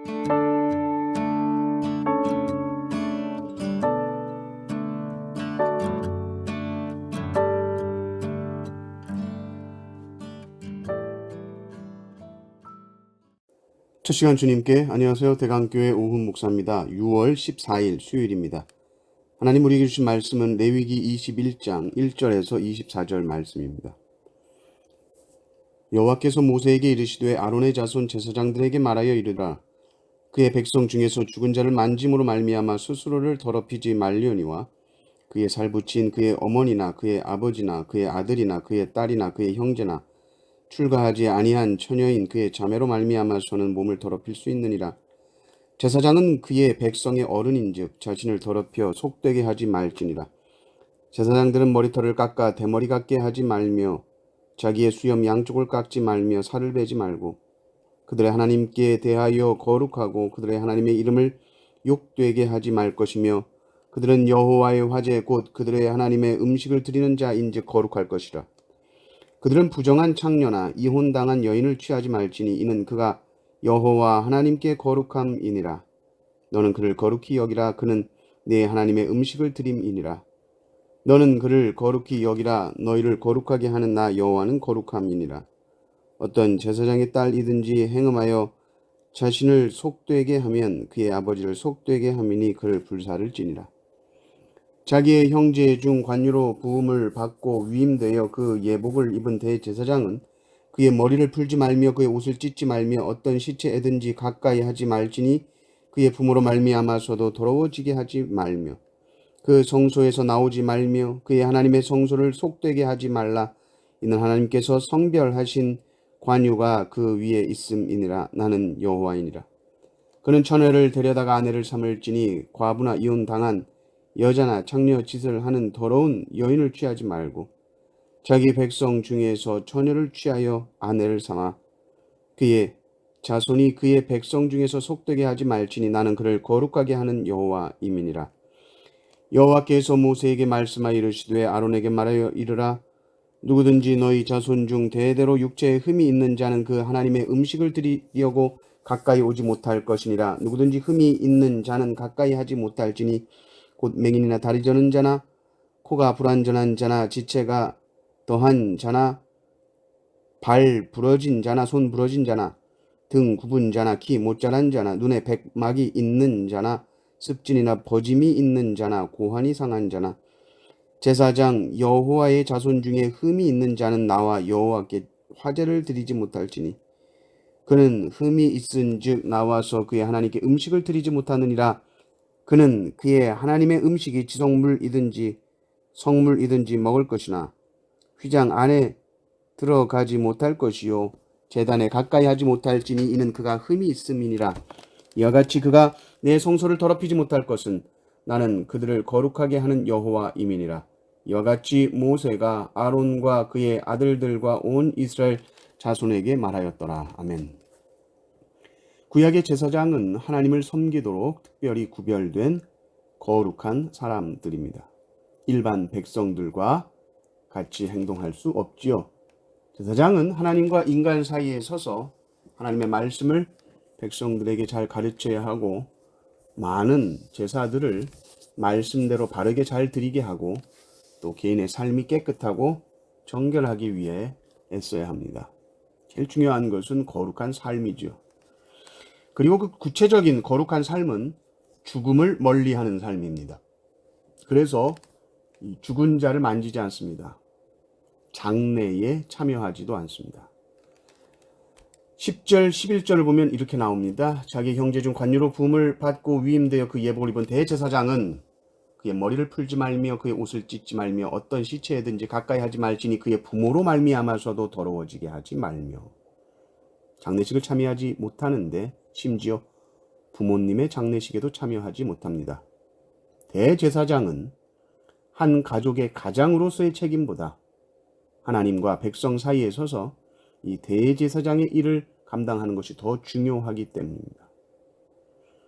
첫 시간 주님께 안녕하세요. 대강교회 오훈 목사입니다. 6월 14일 수요일입니다. 하나님 우리에게 주신 말씀은 레위기 21장 1절에서 24절 말씀입니다. 여호와께서 모세에게 이르시되 아론의 자손 제사장들에게 말하여 이르라. 그의 백성 중에서 죽은 자를 만짐으로 말미암아 스스로를 더럽히지 말려니와 그의 살붙인 그의 어머니나 그의 아버지나 그의 아들이나 그의 딸이나 그의 형제나 출가하지 아니한 처녀인 그의 자매로 말미암아서는 몸을 더럽힐 수 있느니라. 제사장은 그의 백성의 어른인즉 자신을 더럽혀 속되게 하지 말지니라. 제사장들은 머리털을 깎아 대머리 같게 하지 말며 자기의 수염 양쪽을 깎지 말며 살을 베지 말고 그들의 하나님께 대하여 거룩하고 그들의 하나님의 이름을 욕되게 하지 말 것이며 그들은 여호와의 화제 곧 그들의 하나님의 음식을 드리는 자인즉 거룩할 것이라. 그들은 부정한 창녀나 이혼당한 여인을 취하지 말지니 이는 그가 여호와 하나님께 거룩함이니라. 너는 그를 거룩히 여기라. 그는 네 하나님의 음식을 드림이니라. 너는 그를 거룩히 여기라. 너희를 거룩하게 하는 나 여호와는 거룩함이니라. 어떤 제사장의 딸이든지 행음하여 자신을 속되게 하면 그의 아버지를 속되게 함이니 그를 불사를지니라. 자기의 형제 중 관유로 부음을 받고 위임되어 그 예복을 입은 대제사장은 그의 머리를 풀지 말며 그의 옷을 찢지 말며 어떤 시체에든지 가까이 하지 말지니 그의 부모로 말미암아서도 더러워지게 하지 말며 그 성소에서 나오지 말며 그의 하나님의 성소를 속되게 하지 말라. 이는 하나님께서 성별하신 관유가 그 위에 있음이니라. 나는 여호와이니라. 그는 처녀를 데려다가 아내를 삼을지니 과부나 이혼당한 여자나 창녀 짓을 하는 더러운 여인을 취하지 말고 자기 백성 중에서 처녀를 취하여 아내를 삼아 그의 자손이 그의 백성 중에서 속되게 하지 말지니 나는 그를 거룩하게 하는 여호와임이니라. 여호와께서 모세에게 말씀하여 이르시되 아론에게 말하여 이르라. 누구든지 너희 자손 중 대대로 육체에 흠이 있는 자는 그 하나님의 음식을 드리려고 가까이 오지 못할 것이니라. 누구든지 흠이 있는 자는 가까이 하지 못할지니 곧 맹인이나 다리 저는 자나 코가 불완전한 자나 지체가 더한 자나 발 부러진 자나 손 부러진 자나 등 굽은 자나 키 못 자란 자나 눈에 백막이 있는 자나 습진이나 버짐이 있는 자나 고환이 상한 자나 제사장 여호와의 자손 중에 흠이 있는 자는 나와 여호와께 화제를 드리지 못할지니 그는 흠이 있은즉 나와서 그의 하나님께 음식을 드리지 못하느니라. 그는 그의 하나님의 음식이 지성물이든지 성물이든지 먹을 것이나 휘장 안에 들어가지 못할 것이요 제단에 가까이 하지 못할지니 이는 그가 흠이 있음이니라. 이와 같이 그가 내 성소를 더럽히지 못할 것은 나는 그들을 거룩하게 하는 여호와임이니라. 이와 같이 모세가 아론과 그의 아들들과 온 이스라엘 자손에게 말하였더라. 아멘. 구약의 제사장은 하나님을 섬기도록 특별히 구별된 거룩한 사람들입니다. 일반 백성들과 같이 행동할 수 없지요. 제사장은 하나님과 인간 사이에 서서 하나님의 말씀을 백성들에게 잘 가르쳐야 하고 많은 제사들을 말씀대로 바르게 잘 드리게 하고 또 개인의 삶이 깨끗하고 정결하기 위해 애써야 합니다. 제일 중요한 것은 거룩한 삶이죠. 그리고 그 구체적인 거룩한 삶은 죽음을 멀리하는 삶입니다. 그래서 죽은 자를 만지지 않습니다. 장례에 참여하지도 않습니다. 10절, 11절을 보면 이렇게 나옵니다. 자기 형제 중 관유로 부음을 받고 위임되어 그 예복을 입은 대제사장은 그의 머리를 풀지 말며 그의 옷을 찢지 말며 어떤 시체에든지 가까이 하지 말지니 그의 부모로 말미암아서도 더러워지게 하지 말며 장례식을 참여하지 못하는데 심지어 부모님의 장례식에도 참여하지 못합니다. 대제사장은 한 가족의 가장으로서의 책임보다 하나님과 백성 사이에 서서 이 대제사장의 일을 감당하는 것이 더 중요하기 때문입니다.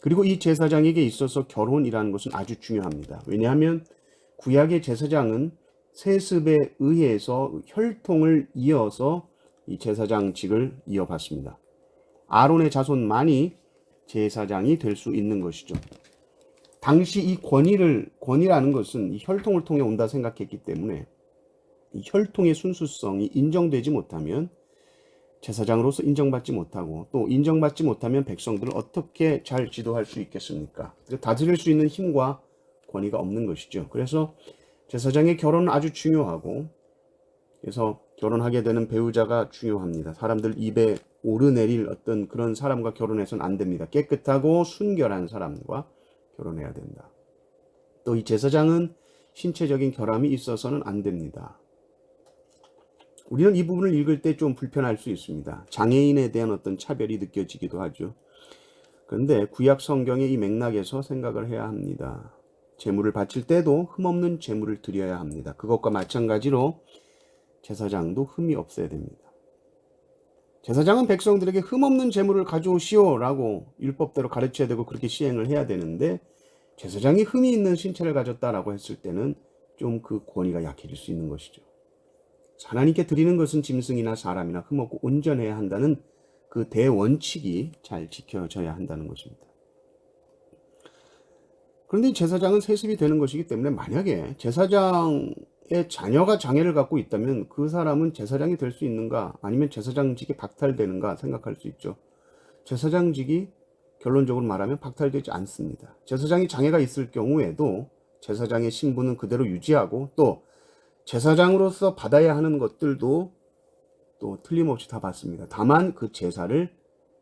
그리고 이 제사장에게 있어서 결혼이라는 것은 아주 중요합니다. 왜냐하면 구약의 제사장은 세습에 의해서 혈통을 이어서 이 제사장직을 이어받습니다. 아론의 자손만이 제사장이 될 수 있는 것이죠. 당시 이 권위라는 것은 이 혈통을 통해 온다 생각했기 때문에 이 혈통의 순수성이 인정되지 못하면 제사장으로서 인정받지 못하고, 또 인정받지 못하면 백성들을 어떻게 잘 지도할 수 있겠습니까? 다스릴 수 있는 힘과 권위가 없는 것이죠. 그래서 제사장의 결혼은 아주 중요하고, 그래서 결혼하게 되는 배우자가 중요합니다. 사람들 입에 오르내릴 어떤 그런 사람과 결혼해서는 안 됩니다. 깨끗하고 순결한 사람과 결혼해야 된다. 또 이 제사장은 신체적인 결함이 있어서는 안 됩니다. 우리는 이 부분을 읽을 때 좀 불편할 수 있습니다. 장애인에 대한 어떤 차별이 느껴지기도 하죠. 그런데 구약 성경의 이 맥락에서 생각을 해야 합니다. 제물을 바칠 때도 흠없는 제물을 드려야 합니다. 그것과 마찬가지로 제사장도 흠이 없어야 됩니다. 제사장은 백성들에게 흠없는 제물을 가져오시오라고 율법대로 가르쳐야 되고 그렇게 시행을 해야 되는데, 제사장이 흠이 있는 신체를 가졌다라고 했을 때는 좀 그 권위가 약해질 수 있는 것이죠. 하나님께 드리는 것은 짐승이나 사람이나 흠없고 온전해야 한다는 그 대원칙이 잘 지켜져야 한다는 것입니다. 그런데 제사장은 세습이 되는 것이기 때문에, 만약에 제사장의 자녀가 장애를 갖고 있다면 그 사람은 제사장이 될 수 있는가, 아니면 제사장직이 박탈되는가 생각할 수 있죠. 제사장직이 결론적으로 말하면 박탈되지 않습니다. 제사장이 장애가 있을 경우에도 제사장의 신분은 그대로 유지하고, 또 제사장으로서 받아야 하는 것들도 또 틀림없이 다 받습니다. 다만 그 제사를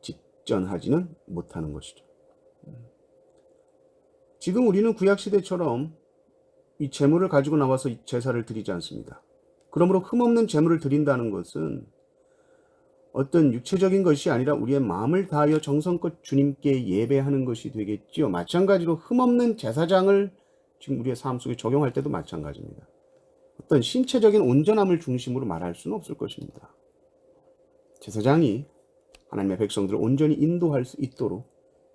직전하지는 못하는 것이죠. 지금 우리는 구약시대처럼 이 제물을 가지고 나와서 제사를 드리지 않습니다. 그러므로 흠없는 제물을 드린다는 것은 어떤 육체적인 것이 아니라 우리의 마음을 다하여 정성껏 주님께 예배하는 것이 되겠지요. 마찬가지로 흠없는 제사장을 지금 우리의 삶 속에 적용할 때도 마찬가지입니다. 어떤 신체적인 온전함을 중심으로 말할 수는 없을 것입니다. 제사장이 하나님의 백성들을 온전히 인도할 수 있도록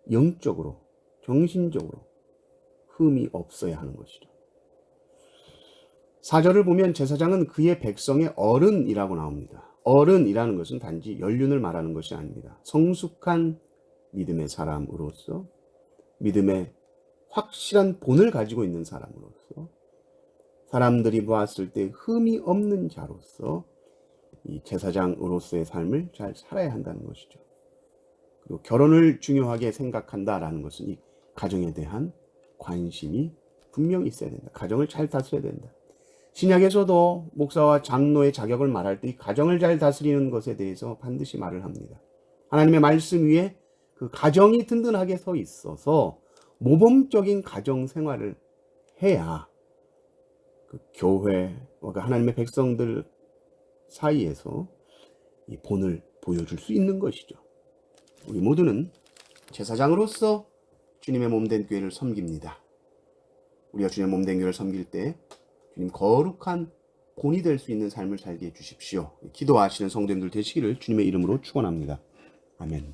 영적으로, 정신적으로 흠이 없어야 하는 것이죠. 4절을 보면 제사장은 그의 백성의 어른이라고 나옵니다. 어른이라는 것은 단지 연륜을 말하는 것이 아닙니다. 성숙한 믿음의 사람으로서, 믿음의 확실한 본을 가지고 있는 사람으로서, 사람들이 보았을 때 흠이 없는 자로서 이 제사장으로서의 삶을 잘 살아야 한다는 것이죠. 그리고 결혼을 중요하게 생각한다라는 것은 이 가정에 대한 관심이 분명히 있어야 된다. 가정을 잘 다스려야 된다. 신약에서도 목사와 장로의 자격을 말할 때 이 가정을 잘 다스리는 것에 대해서 반드시 말을 합니다. 하나님의 말씀 위에 그 가정이 든든하게 서 있어서 모범적인 가정 생활을 해야 그 교회, 하나님의 백성들 사이에서 이 본을 보여줄 수 있는 것이죠. 우리 모두는 제사장으로서 주님의 몸된 교회를 섬깁니다. 우리가 주님의 몸된 교회를 섬길 때 주님 거룩한 본이 될 수 있는 삶을 살게 해주십시오. 기도하시는 성도님들 되시기를 주님의 이름으로 축원합니다. 아멘.